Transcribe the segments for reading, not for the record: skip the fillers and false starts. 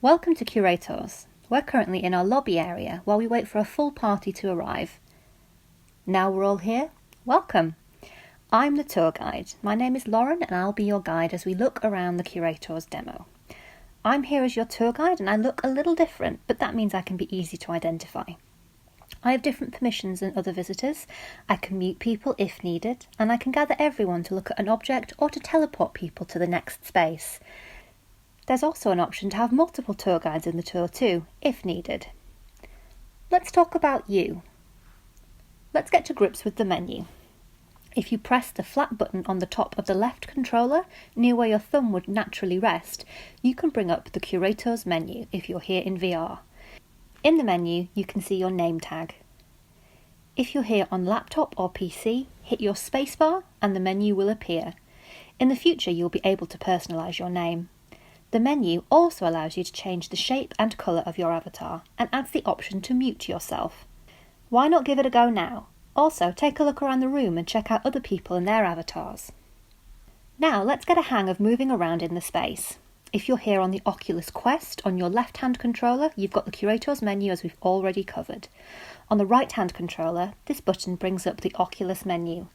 Welcome to Curatours. We're currently in our lobby area while we wait for a full party to arrive. Now we're all here, welcome. I'm the tour guide. My name is Lauren and I'll be your guide as we look around the Curatours Demo. I'm here as your tour guide and I look a little different, but that means I can be easy to identify. I have different permissions than other visitors. I can mute people if needed, and I can gather everyone to look at an object or to teleport people to the next space. There's also an option to have multiple tour guides in the tour too, if needed. Let's talk about you. Let's get to grips with the menu. If you press the flat button on the top of the left controller, near where your thumb would naturally rest, you can bring up the Curatours menu if you're here in VR. In the menu, you can see your name tag. If you're here on laptop or PC, hit your spacebar and the menu will appear. In the future, you'll be able to personalise your name. The menu also allows you to change the shape and colour of your avatar and adds the option to mute yourself. Why not give it a go now? Also, take a look around the room and check out other people and their avatars. Now, let's get a hang of moving around in the space. If you're here on the Oculus Quest, on your left-hand controller, you've got the Curatours menu as we've already covered. On the right-hand controller, this button brings up the Oculus menu.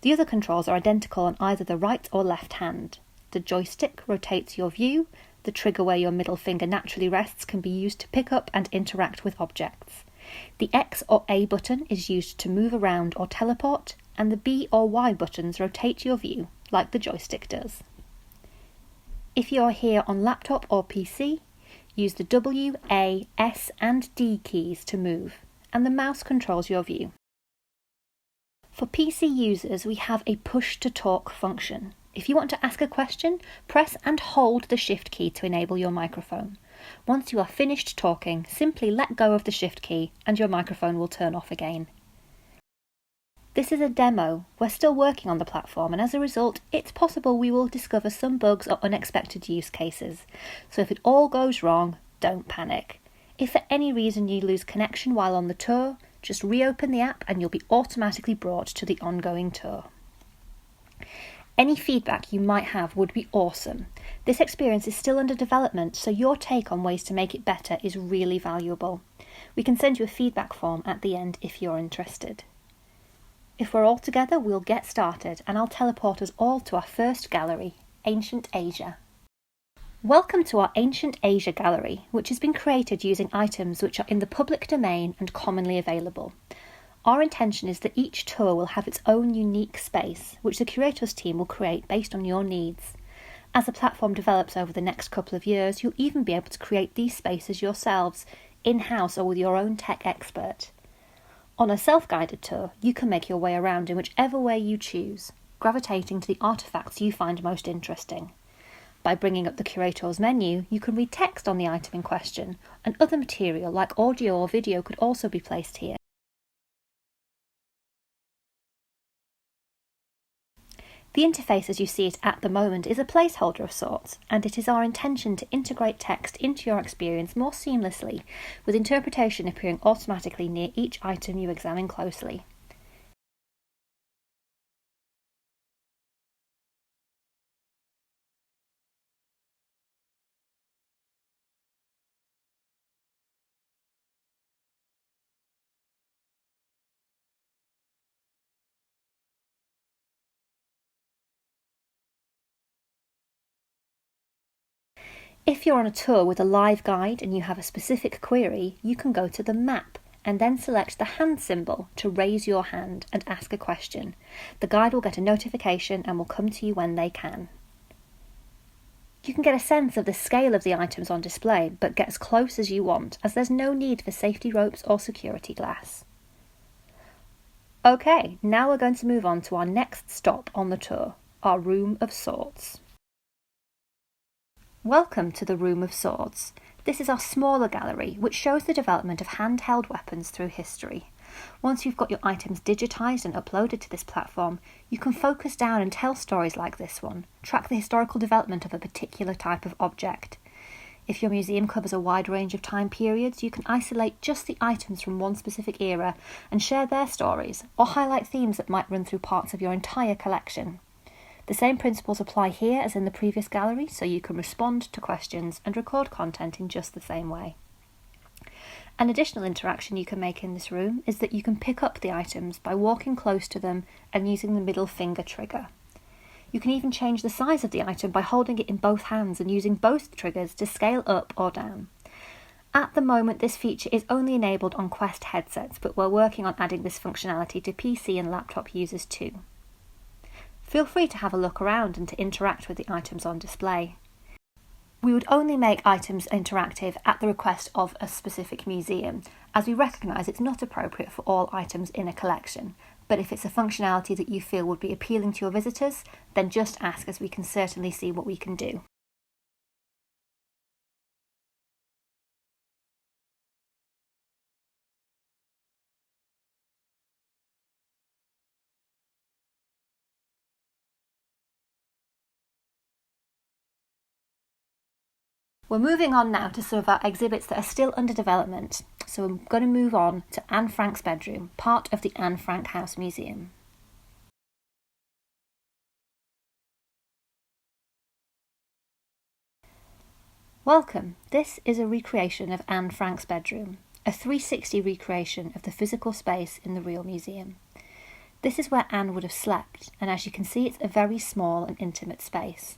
The other controls are identical on either the right or left hand. The joystick rotates your view. The trigger where your middle finger naturally rests can be used to pick up and interact with objects. The X or A button is used to move around or teleport, and the B or Y buttons rotate your view, like the joystick does. If you are here on laptop or PC, use the W, A, S and D keys to move, and the mouse controls your view. For PC users, we have a push-to-talk function. If you want to ask a question, press and hold the Shift key to enable your microphone. Once you are finished talking, simply let go of the Shift key and your microphone will turn off again. This is a demo. We're still working on the platform and as a result, it's possible we will discover some bugs or unexpected use cases. So if it all goes wrong, don't panic. If for any reason you lose connection while on the tour, just reopen the app and you'll be automatically brought to the ongoing tour. Any feedback you might have would be awesome. This experience is still under development, so your take on ways to make it better is really valuable. We can send you a feedback form at the end if you're interested. If we're all together, we'll get started and I'll teleport us all to our first gallery, Ancient Asia. Welcome to our Ancient Asia gallery, which has been created using items which are in the public domain and commonly available. Our intention is that each tour will have its own unique space, which the Curatours team will create based on your needs. As the platform develops over the next couple of years, you'll even be able to create these spaces yourselves, in-house or with your own tech expert. On a self-guided tour, you can make your way around in whichever way you choose, gravitating to the artefacts you find most interesting. By bringing up the Curatours menu, you can read text on the item in question, and other material like audio or video could also be placed here. The interface as you see it at the moment is a placeholder of sorts, and it is our intention to integrate text into your experience more seamlessly, with interpretation appearing automatically near each item you examine closely. If you're on a tour with a live guide and you have a specific query, you can go to the map and then select the hand symbol to raise your hand and ask a question. The guide will get a notification and will come to you when they can. You can get a sense of the scale of the items on display, but get as close as you want, as there's no need for safety ropes or security glass. Okay, now we're going to move on to our next stop on the tour, our Room of Swords. Welcome to the Room of Swords. This is our smaller gallery, which shows the development of handheld weapons through history. Once you've got your items digitised and uploaded to this platform, you can focus down and tell stories like this one, track the historical development of a particular type of object. If your museum covers a wide range of time periods, you can isolate just the items from one specific era and share their stories, or highlight themes that might run through parts of your entire collection. The same principles apply here as in the previous gallery, so you can respond to questions and record content in just the same way. An additional interaction you can make in this room is that you can pick up the items by walking close to them and using the middle finger trigger. You can even change the size of the item by holding it in both hands and using both triggers to scale up or down. At the moment, this feature is only enabled on Quest headsets, but we're working on adding this functionality to PC and laptop users too. Feel free to have a look around and to interact with the items on display. We would only make items interactive at the request of a specific museum, as we recognise it's not appropriate for all items in a collection, but if it's a functionality that you feel would be appealing to your visitors, then just ask, as we can certainly see what we can do. We're moving on now to some of our exhibits that are still under development, so I'm going to move on to Anne Frank's bedroom, part of the Anne Frank House Museum. Welcome. This is a recreation of Anne Frank's bedroom, a 360 recreation of the physical space in the real museum. This is where Anne would have slept, and as you can see, it's a very small and intimate space.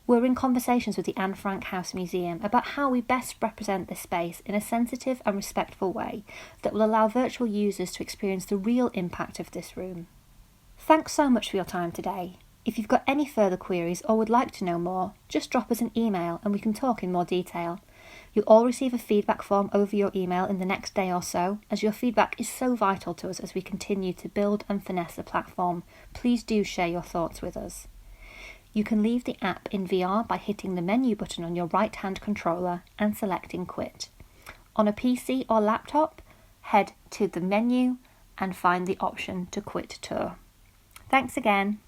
We're in conversations with the Anne Frank House Museum about how we best represent this space in a sensitive and respectful way that will allow virtual users to experience the real impact of this room. Thanks so much for your time today. If you've got any further queries or would like to know more, just drop us an email and we can talk in more detail. You'll all receive a feedback form over your email in the next day or so, as your feedback is so vital to us as we continue to build and finesse the platform. Please do share your thoughts with us. You can leave the app in VR by hitting the menu button on your right-hand controller and selecting Quit. On a PC or laptop, head to the menu and find the option to Quit Tour. Thanks again.